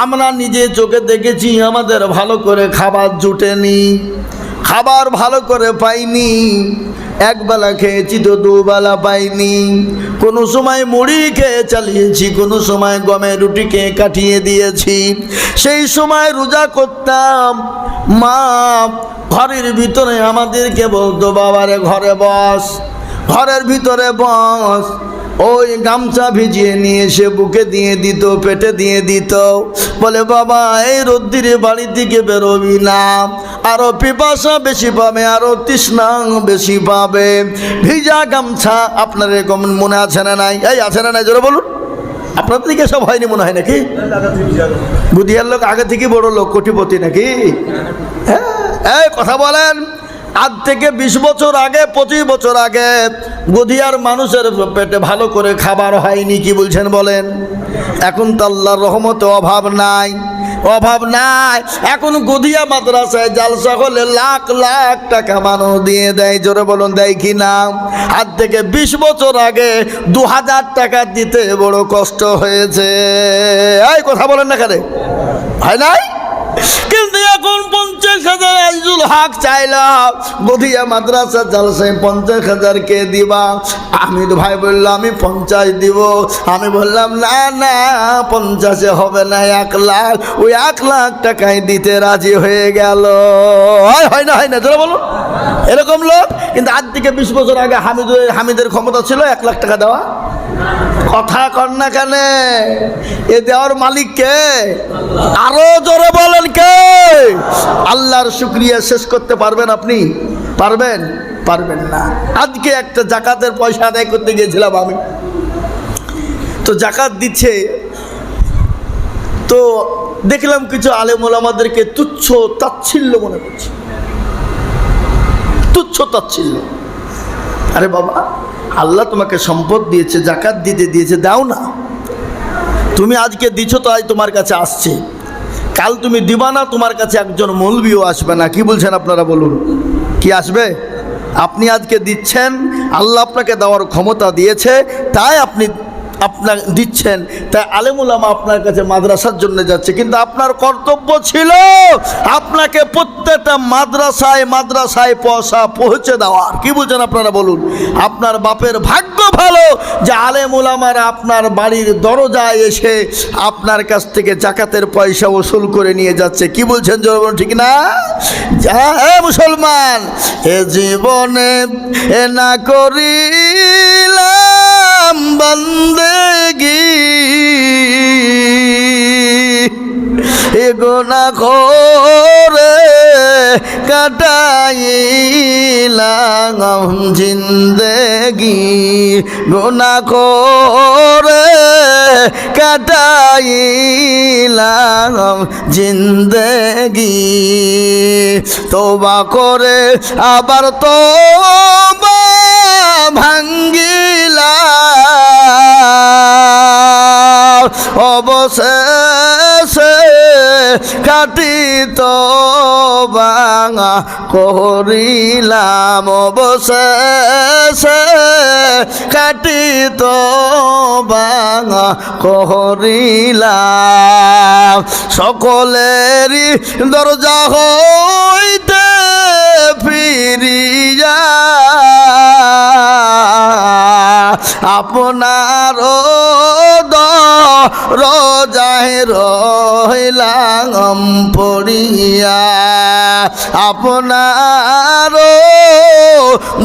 আমরা নিজে চোখে দেখেছি আমাদের ভালো করে খাবার জুটেনি, খাবার ভালো করে পাইনি, একবেলা খেয়েছি তো দুবেলা পাইনি। কোনো সময় মুড়ি খেয়ে চালিয়েছি, কোনো সময় গমের রুটি খেয়ে কাটিয়ে দিয়েছি। সেই সময় রোজা করতাম, মা ঘরের ভিতরে আমাদেরকে বলতো, বাবারে ঘরে বস, ঘরের ভিতরে বস। ওই গামছা ভিজিয়ে নিয়ে এসে বুকে দিয়ে দিত, পেটে দিয়ে দিত, বলে বাবা এই রোদ্দিরে বাড়ি থেকে বেরোবি না, আরো পিপাসা বেশি পাবে, আরো তৃষ্ণা বেশি পাবে। ভিজা গামছা আপনার এরকম মনে আছে না নাই? এই আছে না নাই জোরে বলুন। আপনাদের দিকে সব হয়নি মনে হয় নাকি? বুধিয়ার লোক আগে থেকে বড় লোক, কোটিপতি নাকি? হ্যাঁ, এই কথা বলেন। আজ থেকে 20 বছর আগে, 25 বছর আগে গদিয়ার মানুষের পেটে ভালো করে খাবার হয়নি। কি বলছেন বলেন? এখন তো আল্লাহর রহমতে অভাব নাই, অভাব নাই। এখন গদিয়া মাদ্রাসায় জালসা হলে লাখ লাখ টাকা মানুষ দিয়ে দেয়। জোরে বলুন, দেয় কি না? আজ থেকে 20 বছর আগে 2000 টাকা দিতে বড় কষ্ট হয়েছে। এই কথা বলেন না কেন? হয় নাই? কিন্তু এখন 50,000 আইজুল হক চাইলাম গদিয়া মাদ্রাসা জালসায় 50,000 কে দিবা? আহমেদ ভাই বলল আমি 50 দিব। আমি বললাম না না, 50 হবে না, 1 লাখ। ওই 1 লাখ টাকায় দিতে রাজি হয়ে গেল। হয় না? হয় না? তোরা বলো এরকম লোক। কিন্তু আজ থেকে 20 বছর আগে হামিদের ক্ষমতা ছিল 1 লাখ টাকা দেওয়া। কথা কর না কেন? এ দেওয়ার মালিক কে? আরো জোরে বলেন কে? আল্লাহর শুকরিয়া শেষ করতে পারবেন আপনি? পারবেন? পারবেন না। আজকে একটা জাকাতের পয়সা আদায় করতে গিয়েছিলাম আমি, তো জাকাত দিচ্ছে, তো দেখলাম কিছু আলেম ওলামাদেরকে তুচ্ছ তাচ্ছিল্য মনে করছে, তুচ্ছ তাচ্ছিল্য। আরে বাবা, আল্লাহ তোমাকে সম্পদ দিয়েছে, জাকাত দিতে দিয়েছে, দাও না। তুমি আজকে দিছো তো আজ তোমার কাছে আসছে, কাল তুমি দিবা না, তোমার কাছে একজন মৌলবিও আসবে না। কি বলছেন আপনারা বলুন? কি আসবে? আপনি আজকে দিচ্ছেন, আল্লাহ আপনাকে দেওয়ার ক্ষমতা দিয়েছে, তাই আপনি আপনার দিচ্ছেন, তাই আলেম ওলামা আপনার কাছে মাদ্রাসার জন্য যাচ্ছে। কিন্তু আপনার কর্তব্য ছিল আপনাকে প্রত্যেকটা মাদ্রাসায় মাদ্রাসায় পয়সা পৌঁছে দেওয়ার। কি বলছেন আপনারা বলুন? আপনার বাপের ভাগ্য ভালো যে আলেম ওলামারা আপনার বাড়ির দরজায় এসে আপনার কাছ থেকে জাকাতের পয়সা ওসুল করে নিয়ে যাচ্ছে। কি বলছেন জনগণ, ঠিক না? হ্যাঁ মুসলমান, এ জীবনে এ না করিলাম বন্দেগি, এ গোনা করে কাটাইলাম জিন্দেগি, গোনা করে কাটাইলাম জিন্দেগি। তওবা করে আবার তওবা ভাঙ্গিলাম, অবশেষে কাটি তওবা করিলাম, অবশেষে কাটি তওবা করিলাম। সকলেরই দরজা হইতে ফিরিয়া আপনার দরজায় রইলাম পড়িয়া, আপনার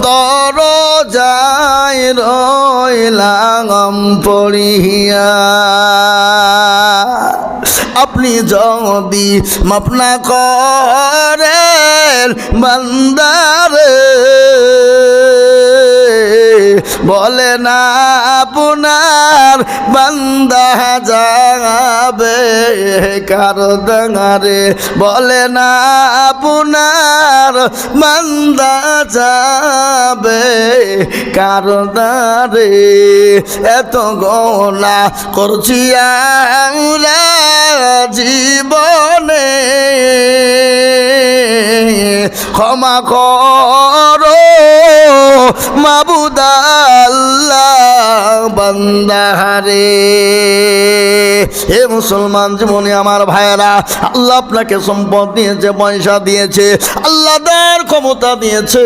দরজায় রইলাম পড়িয়া। আপনি যদি মাফ না করেন বান্দারে, বলে না আপনার বান্দা যাবে কার দাঙারে, বলে না আপনার বান্দা যাবে কার দাঁড়ে। এত গোনা করছি আমরা জীবনে, ক্ষমা করো মাবুদ আল্লাহ বান্দাহারে। এ মুসলমান জীবনে আমার ভাইয়েরা, আল্লাহ আপনাকে সম্পদ দিয়েছে, পয়সা দিয়েছে, আল্লাহ দেওয়ার ক্ষমতা দিয়েছে।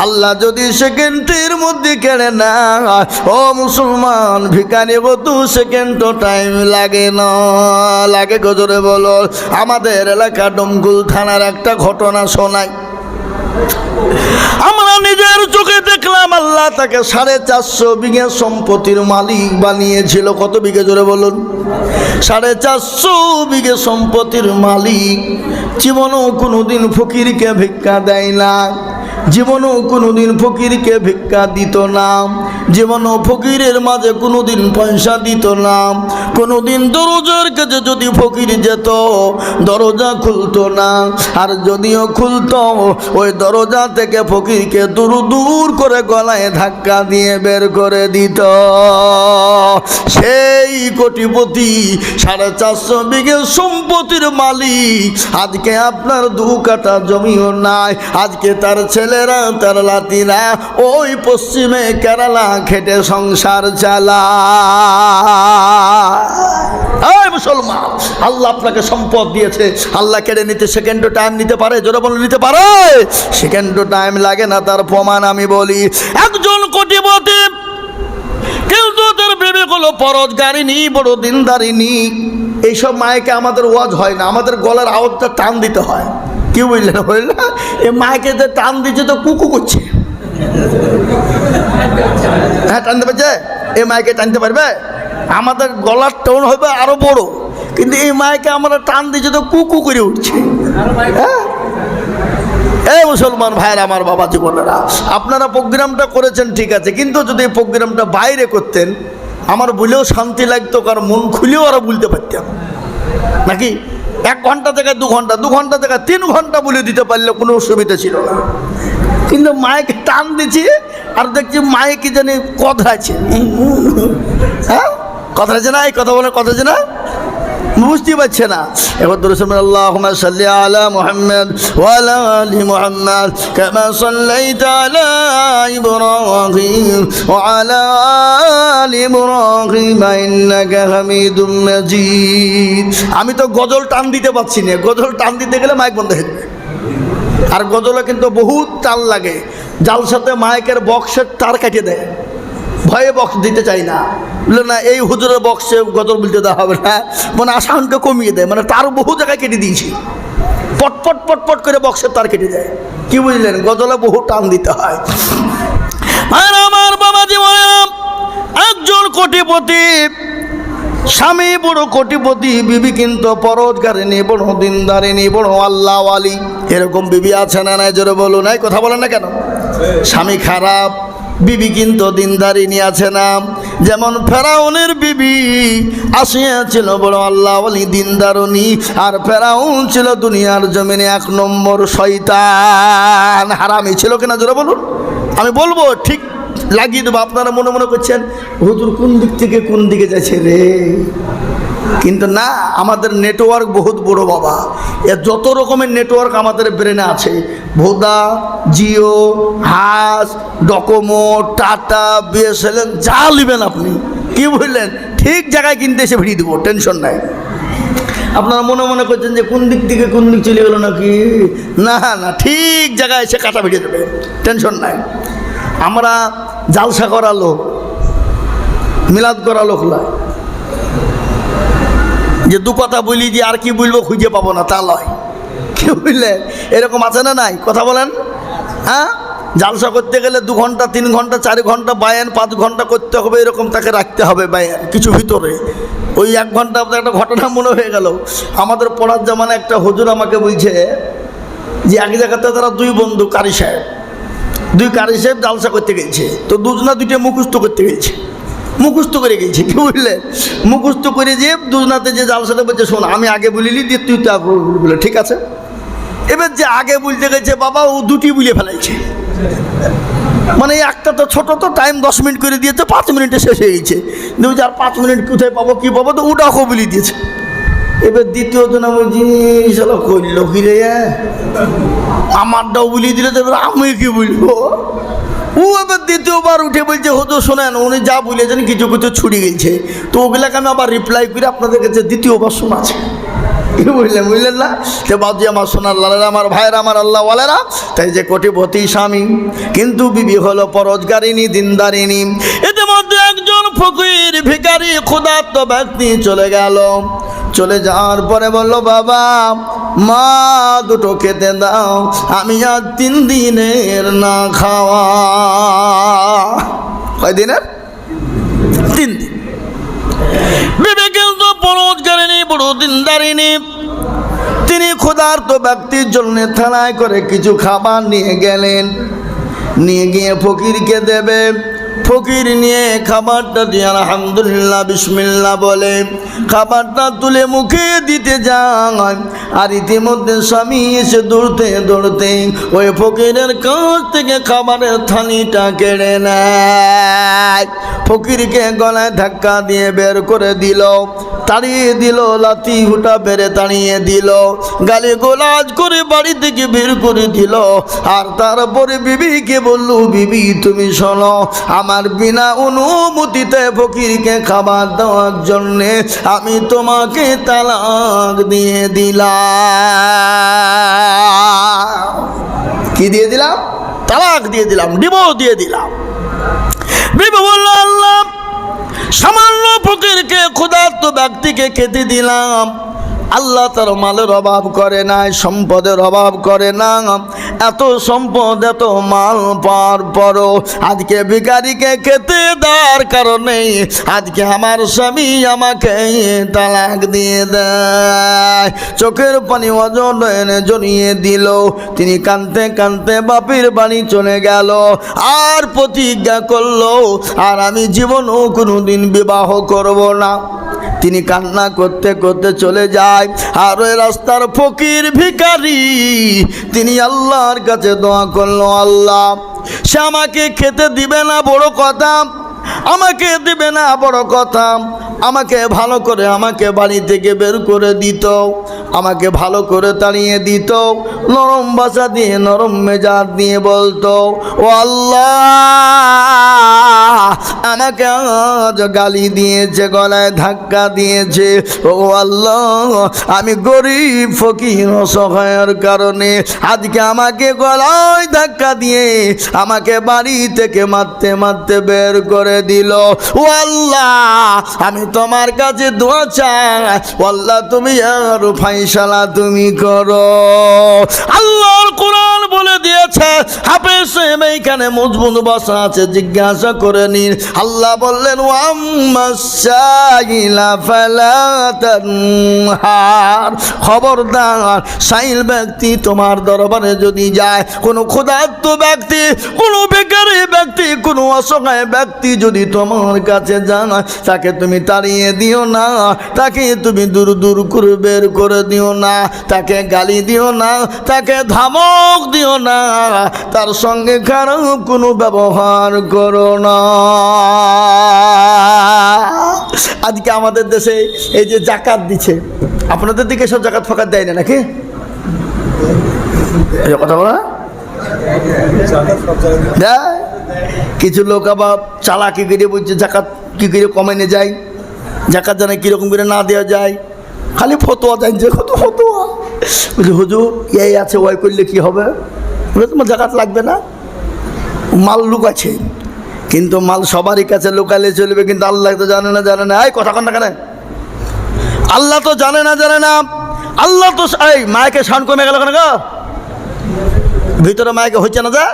আল্লাহ যদি সেকেন্ডের মধ্যে কেড়ে না, ও মুসলমান ভিখারি বধু সেকেন্ডও টাইম লাগে না। লাগে গজরে বলো। আমাদের এলাকা ডমকুল থানার একটা ঘটনা শোনাই। আমরা নিজের চোখে দেখলাম, আল্লাহ তাকে 450 বিঘে সম্পত্তির মালিক বানিয়েছিল। কত বিঘে জোরে বলুন? 450 বিঘে সম্পত্তির মালিক। জীবনও কোনোদিন ফকিরকে ভিক্ষা দেয় না, জীবনও কোনোদিন ফকিরকে ভিক্ষা দিত না, জীবনও ফকিরের মাঝে কোনোদিন পয়সা দিত না। কোনোদিন দরজার কাছে যদি ফকির যেত, দরজা খুলতো না, আর যদিও খুলতো ওই দরজা থেকে ফকিরকে দূর দূর করে গলায় ধাক্কা দিয়ে বের করে দিত। সেই কোটিপতি 450 বিঘে সম্পত্তির মালিক আজকে আপনার 2 কাঠা জমিও নাই। আজকে তার ছেলেরা, তার লাতিরা ওই পশ্চিমে কেরালা খেটে সংসার চালায়। মুসলমান, আল্লাহ আপনাকে সম্পদ দিয়েছে, আল্লাহ কেড়ে নিতে সেকেন্ডও টাইম নিতে পারে? জোরে বলে নিতে পারে? সেকেন্ডও টাইম লাগে না। তার প্রমাণ আমি বলি। একজন কোটিপতি কিন্তু তার বিবেক হলো পরোজগারিনী, বড় দিনদারিনী। এইসব মায়েকে আমাদের ওয়াজ হয় না, আমাদের গলার আওয়াজটা টান দিতে হয়। কি বুঝলেন? বললেন এই মায়েকে যে টান দিচ্ছে তো কুকু করছে। হ্যাঁ, টানতে পারছে? এই মায়েকে টানতে পারবে? আমাদের গলার টোন হবে আরো বড়, কিন্তু এই মায়েকে আমরা টান দিচ্ছে তো কুকু করে উঠছে। হ্যাঁ, এই মুসলমান ভাইয়ের, আমার বাবা জীবনেরা, আপনারা প্রোগ্রামটা করেছেন ঠিক আছে, কিন্তু যদি এই প্রোগ্রামটা বাইরে করতেন আমার বলেও শান্তি লাগতো, কারণ মন খুলেও আরো বলতে পারতাম। নাকি 1 ঘন্টা থেকে 2 ঘন্টা, 2 ঘন্টা থেকে 3 ঘন্টা বলে দিতে পারলে কোনো অসুবিধা ছিল না। কিন্তু মাইকে টান দিচ্ছি আর দেখছি মায়ে কি জানি কথা আছে। হ্যাঁ, কথা আছে না? এই কথা বলে কথা আছে না? বুঝতে পারছে না। এবার ধরে শুনবেন, আল্লাহুম্মা সাল্লি আলা মুহাম্মাদ ওয়া আলা আলি মুহাম্মাদ কামা সাল্লাইতা আলা ইব্রাহিম ওয়া আলা আলি ইব্রাহিম ইন্নাকা হামিদুম মাজিদ। আমি তো গজল টান দিতে পারছি না, গজল টান দিতে গেলে মাইক বন্ধ হয়ে যাবে। আর গজলে কিন্তু বহুত টান লাগে। জালসাতে মাইকের বক্সের তার কেটে দেয়, ভয়ে বক্স দিতে চাই না, বলে না এই হুজুরের বক্সে গজল বলতে দেওয়া হবে না, মানে আসানটা কমিয়ে দেয়, মানে তার বহু জায়গায় কেটে দিয়েছি, পটপট পটপট করে বক্সের তার কেটে দেয়। কি বুঝলেন? গজলে বহু টান দিতে হয়। আর আমার বাবা জীবনে একজন কোটিপতি, স্বামী বড় কোটিপতি, বিবি কিন্তু পরোজগারিনী, বড় দিনদারিনী, বড় আল্লাহওয়ালি। এরকম বিবি আছে না নাই? জোরে বলুন। নাই কথা বলেন না কেন? স্বামী খারাপ, বিবি কিন্তু দিনদারিনী আছে না? যেমন ফেরাউনের বিবি আসিয়া ছিল বড় আল্লাহওয়ালি, দিনদারনী, আর ফেরাউন ছিল দুনিয়ার জমিনে 1 নম্বর শয়তান, হারামি ছিল কিনা? জোরে বলুন। আমি বলবো ঠিক লাগিয়ে দেবো। আপনারা মনে মনে করছেন হুজুর কোন দিক থেকে কোন দিকে যাচ্ছে রে, কিন্তু না, আমাদের নেটওয়ার্ক বহুত বড় বাবা। এর যত রকমের নেটওয়ার্ক আমাদের ব্রেনে আছে, ভোদা, জিও, হাস, ডকোমো, টাটা, বিএসএনএল, যা নেবেন আপনি। কি বললেন? ঠিক জায়গায় কিনতে এসে ভিড়িয়ে দেবো, টেনশন নাই। আপনারা মনে মনে করছেন যে কোন দিক থেকে কোন দিক চলে গেল নাকি? না না, ঠিক জায়গায় এসে কাটা ভিড়িয়ে দেবে, টেনশন নাই। আমরা জালসা করা লোক, মিলাদ করা লোক নয় যে 2 কথা বলি যে আর কি বলবো খুঁজে পাবো না, তা লয়। কি বুঝলে? এরকম আছে না নাই? কথা বলেন। হ্যাঁ, জালসা করতে গেলে 2 ঘন্টা 3 ঘন্টা 4 ঘন্টা বায়ান 5 ঘন্টা করতে হবে, এরকম তাকে রাখতে হবে বায়ান কিছু ভিতরে। ওই 1 ঘন্টা একটা ঘটনা মনে হয়ে গেল। আমাদের পড়ার জামানে একটা হুজুর আমাকে বলছে যে এক জায়গাতে তারা 2 বন্ধু কারি সাহেব, 2 কারি সাহেব জালসা করতে গেছে, তো দুজনা 2টা মুখস্থ করতে গেছে, মুখস্থ করে গেছে। কি বুঝলে? মুখস্থ করে যে দুজনাতে যে জালসাটা বলছে, শোন আমি আগে বলিলি দিয়ে তুই তো বলে, ঠিক আছে। এবার যে আগে বলতে গেছে বাবা, ও 2টি বুঝে ফেলাইছে, মানে একটা তো ছোট, তো টাইম 10 মিনিট করে দিয়েছে, 5 মিনিটে শেষ হয়ে গেছে। দেখছি আর 5 মিনিট কোথায় পাবো কি পাবো, তো ওটাও বলে দিয়েছে। এবার দ্বিতীয় জন বলছি চলো করলো কি রে, আমারটাও বলিয়ে দিলে তো আমি কি বলবো। ও আবার দ্বিতীয়বার উঠে বলছে হুজুর শোনেন, উনি যা বলেছেন কিছু কিছু ছুটি গেছে, তো ওগুলাকে আমি আবার রিপ্লাই করে আপনাদের কাছে দ্বিতীয়বার শোনাচ্ছি। বুঝলেন না? যে বাবজি আমার সোনার লালেরা, আমার ভাইয়েরা, আমার আল্লাহ ওয়ালেরা, তাই যে কোটিপতি স্বামী কিন্তু বিবি হলো পরোজগারিনী, দিনদারিনী। এতে মধ্যে একজন ফকির ভিখারি ক্ষুধার্ত ব্যক্তি চলে গেল। চলে যাওয়ার পরে বলল, বাবা মা দুটো খেতে দাও, আমি আর 3 দিনের না খাওয়া। কয় দিনের? 3 দিন। বিবি কিন্তু পরোজগারিনী, বড় দিনদারিনী। তিনি ক্ষুধার্ত ব্যক্তির জন্য থালায় করে কিছু খাবার নিয়ে গেলেন, নিয়ে গিয়ে ফকিরকে দেবে। ফকির নিয়ে খাবারটা দিয়ে আলহামদুলিল্লাহ বিসমিল্লাহ বলে খাবারটা তুলে মুখে দিতে যায়, আর ইতিমধ্যে স্বামী এসে দৌড়তে দৌড়তে ওই ফকিরের কাছ থেকে খাবারের থালিটা কেড়ে নেয়। ফকিরকে গলায় ধাক্কা দিয়ে বের করে দিল, তাড়িয়ে দিল, লাথি হুটা বেড়ে তাড়িয়ে দিল, গালি গোলাজ করে বাড়ি থেকে বের করে দিল। আর তারপরে বিবিকে বলল, বিবি তুমি শোনো, আমার বিনা অনুমতিতে ফকিরকে খাবার দেওয়ার জন্যে আমি তোমাকে তালাক দিয়ে দিলাম। কি দিয়ে দিলাম? তালাক দিয়ে দিলাম, ডিভোর্স দিয়ে দিলাম। বিবি বলল, আল্লাহ, সামান্য ফকিরকে ক্ষুধার্ত ব্যক্তিকে খেতে দিলাম, আল্লাহ তার মালের অভাব করে নাই, সম্পদের অভাব করে না। এত সম্পদ এত মাল পাওয়ার পরও আজকে ভিখারিকে খেতে দেওয়ার কারণে আজকে আমার স্বামী আমাকে তালাক দিয়ে দেয়। চোখের পানি ওজন এনে জড়িয়ে দিল। তিনি কাঁদতে কাঁদতে বাপের বাড়ি চলে গেল, আর প্রতিজ্ঞা করলো আর আমি জীবনও কোনোদিন বিবাহ করব না। তিনি কান্না করতে করতে চলে যায়, আর ওই রাস্তার ফকির ভিখারি তিনি আল্লাহর কাছে দোয়া করলো, আল্লাহ সে আমাকে খেতে দিবে না বড় কথা, আমাকে দিবে না বড় কথা, আমাকে ভালো করে আমাকে বাড়ি থেকে বের করে দিত, আমাকে ভালো করে তাড়িয়ে দিত, নরম ভাষা দিয়ে নরম মেজাজ দিয়ে বলতো, ও আল্লাহ আমাকে আজ গালি দিয়েছে, গলায় ধাক্কা দিয়েছে, ও আল্লাহ আমি গরিব ফকির অসহায়ের কারণে আজকে আমাকে গলায় ধাক্কা দিয়ে আমাকে বাড়ি থেকে মারতে মারতে বের করে দিল। ও আল্লাহ আমি তোমার কাছে দোয়া চাই, আল্লাহ তুমি আর ফায়সালা তুমি করো। আল্লাহর কোরআন বলে দিয়েছে, হাফেজ সাহেব এইখানে মজবুত বসা আছে, জিজ্ঞাসা করে নিন। আল্লাহ বললেন, ওয়াম্মাসাইলা ফালা তানহার, খবরদার সাইল ব্যক্তি তোমার দরবারে যদি যায়, কোনো ক্ষুধার্ত ব্যক্তি, কোনো বেকারি ব্যক্তি, কোনো অসহায় ব্যক্তি যদি তোমার কাছে জানা, তাকে তুমি তাড়িয়ে দিও না, তাকে তুমি দূর দূর করে বের করে দিও না, তাকে গালি দিও না, তাকে ধমক দিও না, তার সঙ্গে খারাপ কোনো ব্যবহার করো না। আজকে আমাদের দেশে এই যে জাকাত দিচ্ছে, আপনাদের দিকে সব জাকাত ফাকাত দেয় না নাকি? কথা বলা দেয়। কিছু লোক আবার চালাকি করে বলছে জাকাত কি করে কমাইনে যায়, জাকাত জানে কীরকম করে না দেওয়া যায়, খালি ফতোয়া জানছে, কত ফতোয়া। বলছি হুজুর এই আছে ওয়াই করলে কি হবে? বলে তোমার জাকাত লাগবে না, মাল লুকাচ্ছে, কিন্তু মাল সবারই কাছে লুকালে চলবে, কিন্তু আল্লাহ তো জানে না, জানে না। এই কথা কন না কেন? আল্লাহ তো জানে না, জানে না। আল্লাহ তো এই মায়কে সাউন্ড কমে গেল কেন গো? ভিতরে মায়কে হচ্ছে না, যা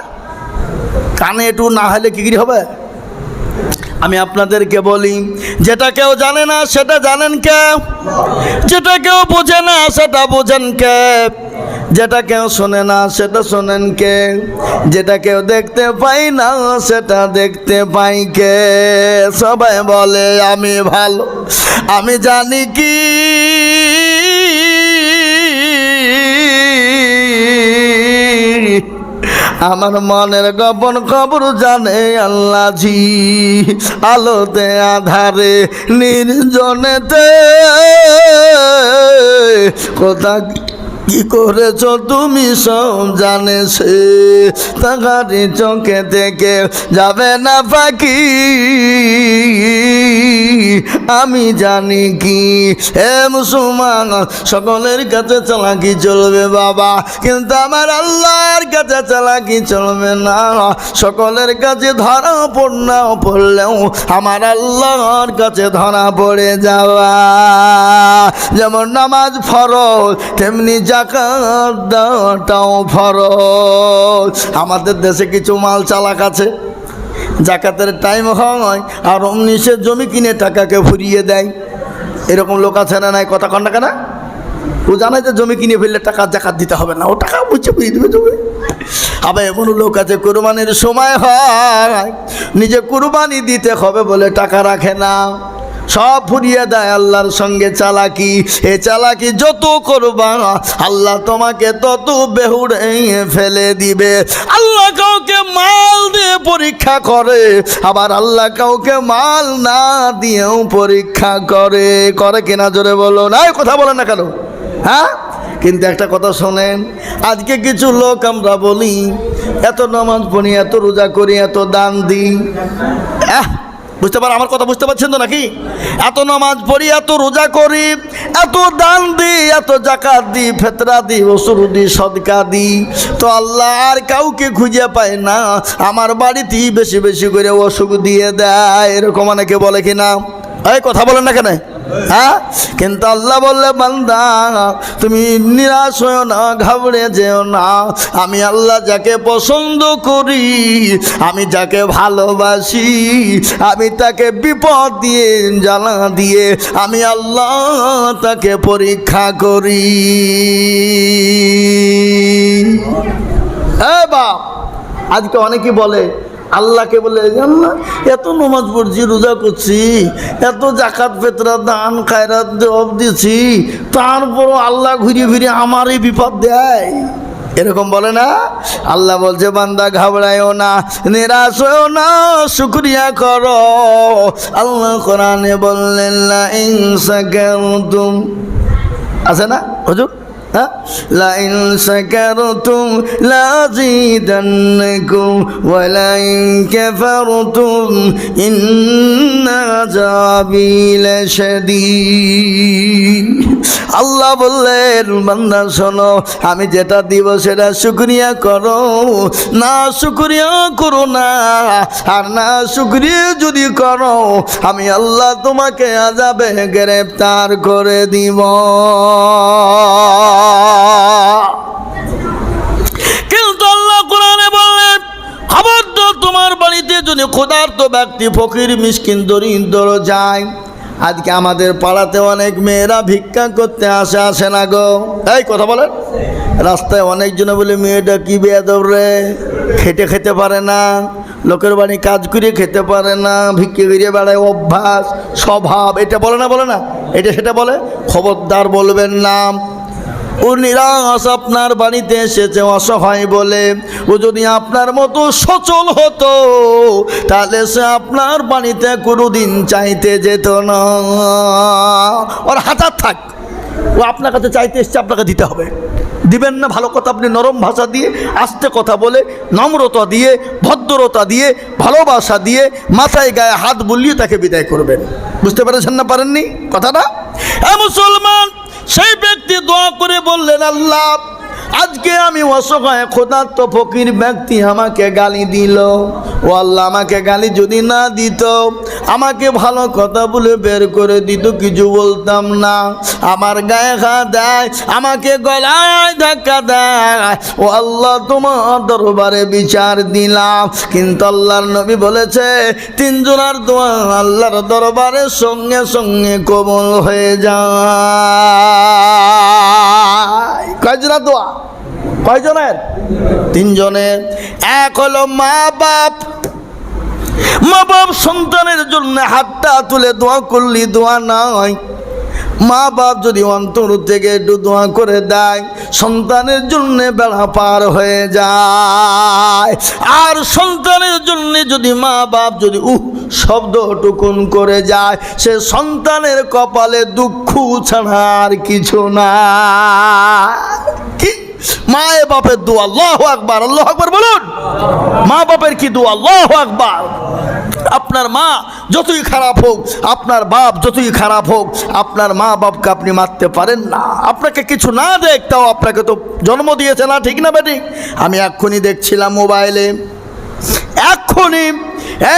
কানে একটু না হলে কি করে হবে? আমি আপনাদেরকে বলি, যেটা কেউ জানে না সেটা জানেন কে? যেটা কেউ বোঝে না সেটা বোঝেন কে? যেটা কেউ শোনে না সেটা শোনেন কে? যেটা কেউ দেখতে পাই না সেটা দেখতে পাই কে? সবাই বলে আমি ভালো, আমি জানি কি আমার মনের গোপন খবর জানে আল্লাহ জি। আলোতে আধারে নির্জনেতে কি করেছ তুমি সব জানে সে, তাকারি চোখে থেকে যাবে না ফাঁকি, আমি জানি কি। হে মুসলমান, সকলের কাছে চালাকি চলবে বাবা, কিন্তু আমার আল্লাহর কাছে চালাকি চলবে না। সকলের কাছে ধরা পড়লেও আমার আল্লাহর কাছে ধরা পড়ে যাওয়া। যেমন নামাজ ফরজ, তেমনি যাকাত দেওয়াটাও ফরজ। আমাদের দেশে কিছু মাল চালাক আছে, যাকাতের টাইম হয় আর অমনি সে জমি কিনে টাকাকে ফুরিয়ে দেয়। এরকম লোক আছে না নাই? কথা কন না কেন? ও জানে যে জমি কিনে ফেললে টাকা জাকাত দিতে হবে না, ও টাকা বুঝে বুঝে দেবে জমি। আবার এমন লোক আছে কুরবানির সময় হয়, নিজে কুরবানি দিতে হবে বলে টাকা রাখে না, সব ফুরিয়ে দেয় আল্লাহর সঙ্গে চালাকি। এ চালাকি যত করবা আল্লাহ তোমাকে তত বেহুড়ে ফেলে দিবে। আল্লাহ কাউকে মাল দিয়ে পরীক্ষা করে, আবার আল্লাহ কাউকে মাল না দিয়েও পরীক্ষা করে। করে কিনা জোরে বলো না, কথা বলেন না কেন? হ্যাঁ, কিন্তু একটা কথা শোনেন, আজকে কিছু লোক আমরা বলি এত নামাজ পড়ি, এত রোজা করি, এত দান দিই। বুঝতে পার আমার কথা? বুঝতে পারছেন তো নাকি? এত নামাজ পড়ি, এত রোজা করি, এত দান দিই, এত জাকাত দিই, ফেতরা দিই, ওসুর দিই, সদকা দিই, তো আল্লাহ আর কাউকে খুঁজে পায় না। আমার বাড়িতেই বেশি বেশি করে অসুখ দিয়ে দেয়, এরকম অনেকে বলে কিনা? এই কথা বলেন না কেন? হ্যাঁ, কিন্তু আল্লাহ বললে বান্দা তুমি নিরাশ হও না, ঘাবড়ে যেও না। আমি আল্লাহ যাকে পছন্দ করি, আমি যাকে ভালোবাসি, আমি তাকে বিপদ দিয়ে জ্বালা দিয়ে আমি আল্লাহ তাকে পরীক্ষা করি। এ বাপ, আজকে অনেকে বলে আল্লাহকে বলে, আল্লাহ এত নামাজ পড়ছি, রোজা করছি, এত জাকাত ফেতরা দান খায়রাত জব দিছি, তারপরও আল্লাহ ঘুরিয়ে ফিরে আমারই বিপদ দেয়, এরকম বলে না? আল্লাহ বলছে বান্দা ঘাবড়ায়ও না, নিরাশ হও না, শুকরিয়া করো। আল্লাহ কোরআনে বললেন লা ইন শাকারতুম, আছে না হুজুর? লা ইন শাকারতুম লাযীদান্নাকুম ওয়া লা ইন কাফারতুম ইন্না আযাবী লাশাদীদ। আল্লাহ বললেন বান্দা শোনো, আমি যেটা দিব সেটা শুকরিয়া করো, না শুকরিয়া করো না। আর না শুকরিয়া যদি করো, আমি আল্লাহ তোমাকে আযাবে গ্রেফতার করে দিব। কিন্তু আল্লাহ কোরআনে বললেন, খবরদার তোমার বাড়িতে যদি ক্ষুধার্ত ব্যক্তি, ফকির, মিসকিন, দরিদ্র যায়। আজকে আমাদের পাড়াতে অনেক মেয়েরা ভিক্ষা করতে আসে না গো? এই কথা বলেন। রাস্তায় অনেকজনে বলে মেয়েটা কি বেয়াদব রে, খেটে খেতে পারে না, লোকের বাড়ি কাজ করে খেতে পারে না, ভিক্ষে করে বেড়ায়, অভ্যাস স্বভাব, এটা বলে না? বলে না? এটা সেটা বলে। খবরদার বলবেন না। ও নিরাশ আপনার বাড়িতে এসেছে অসহায় বলে, ও যদি আপনার মতো সচল হতো তাহলে সে আপনার বাড়িতে কোনোদিন চাইতে যেত না। ওর হাজার থাক, ও আপনার কাছে চাইতে এসছে, আপনাকে দিতে হবে। দিবেন না? ভালো কথা, আপনি নরম ভাষা দিয়ে, আস্তে কথা বলে, নম্রতা দিয়ে, ভদ্রতা দিয়ে, ভালোবাসা দিয়ে, মাথায় গায়ে হাত বুলিয়ে তাকে বিদায় করবেন। বুঝতে পেরেছেন না? পারেননি কথাটা? হ্যাঁ মুসলমান, সেই ব্যক্তি দোয়া করে বললেন, আল্লাহ আজকে আমি অসহায় ক্ষুধার্ত ফকির ব্যক্তি, আমাকে গালি দিল, ও আল্লাহ আমাকে গালি যদি না দিত, আমাকে ভালো কথা বলে বের করে দিত, কিছু বলতাম না, আমার গায়ে হাত দেয়, আমাকে গলায় ধাক্কা দেয়, ও আল্লাহ তোমার দরবারে বিচার দিলাম। কিন্তু আল্লাহর নবী বলেছে, তিনজনের দোয়া আল্লাহর দরবারে সঙ্গে সঙ্গে কবুল হয়ে যায়। কয়জনের দোয়া? কয়জনের? তিনজনের। এক হলো মা বাপ। মা বাপ সন্তানের জন্য হাতটা তুলে দোয়া করলি দোয়া নয়। মা বাপ যদি অন্তর থেকে একটু দোয়া করে দেয়, সন্তানের জন্য বেড়া পার হয়ে যায়। আর সন্তানের জন্য যদি মা বাপ যদি শব্দ টুকুন করে যায়, সে সন্তানের কপালে দুঃখ ছাড়া আর কিছু না। মায়ে বাপের দোয়া, আল্লাহু আকবার, আল্লাহু আকবার বলুন। মা বাপের কি দোয়া, আল্লাহু আকবার। আপনার মা যতই খারাপ হোক, আপনার বাপ যতই খারাপ হোক, আপনার মা বাপকে আপনি মারতে পারেন না। আপনাকে কিছু না দেখ, তাও আপনাকে তো জন্ম দিয়েছে না, ঠিক না বেঠিক? আমি এক্ষুনি দেখছিলাম মোবাইলে, এক্ষুনি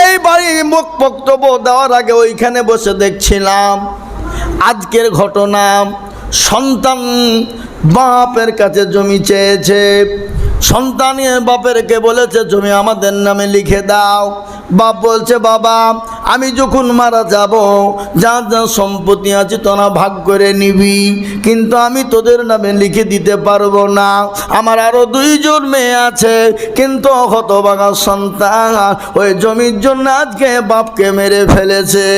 এই বাড়ি মুখ বক্তব্য দেওয়ার আগে ওইখানে বসে দেখছিলাম আজকের ঘটনা। সন্তান বাপের কাছে জমি চেয়েছে, সন্তান বাপেরকে বলেছে জমি আমাদের নামে লিখে দাও। বাপ বলছে বাবা আমি যখন মারা যাব, যা যা সম্পত্তি আছে তোরা ভাগ করে নিবি, কিন্তু আমি তোদের নামে লিখে দিতে পারবো না। আমার আরো 2 জন মেয়ে আছে, কিন্তু হতভাগা সন্তান ওই জমির জন্য আজকে বাপকে মেরে ফেলেছে।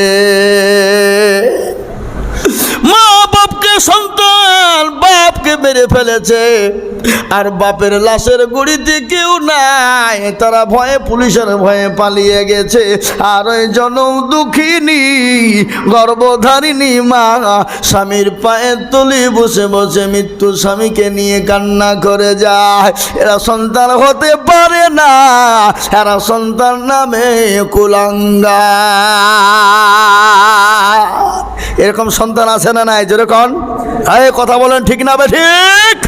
মা বাপকে সন্তান বাপকে মেরে ফেলেছে, আর বাপের লাশের গুড়িতে কেউ নাই, তারা ভয়ে পুলিশের ভয়ে পালিয়ে গেছে। আর ওই জনম দুঃখিনী গর্ভধারিণী মা স্বামীর পায়ের তলি বসে বসে মৃত্যু স্বামীকে নিয়ে কান্না করে যায়। এরা সন্তান হতে পারে না, এরা সন্তান নামে কুলাঙ্গার। এরকম সন্তান আছে না নাই? যেরকম কথা বলেন, ঠিক না ঠিক?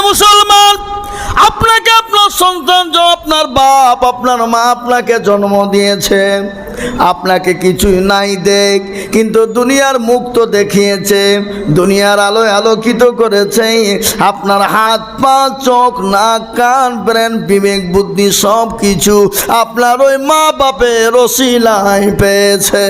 মুসলমান, আপনাকে আপনার সন্তান, আপনার বাপ আপনার মা আপনাকে জন্ম দিয়েছে, আপনাকে কিছুই নাই দেখ, কিন্তু দুনিয়ার মুখ তো দেখিয়েছে, দুনিয়ার আলোয় আলোকিত করেছে। আপনার হাত পা চোখ নাক কান ব্রেন বিবেক বুদ্ধি সব কিছু আপনার ওই মা বাপের ওসিলায় পেয়েছে।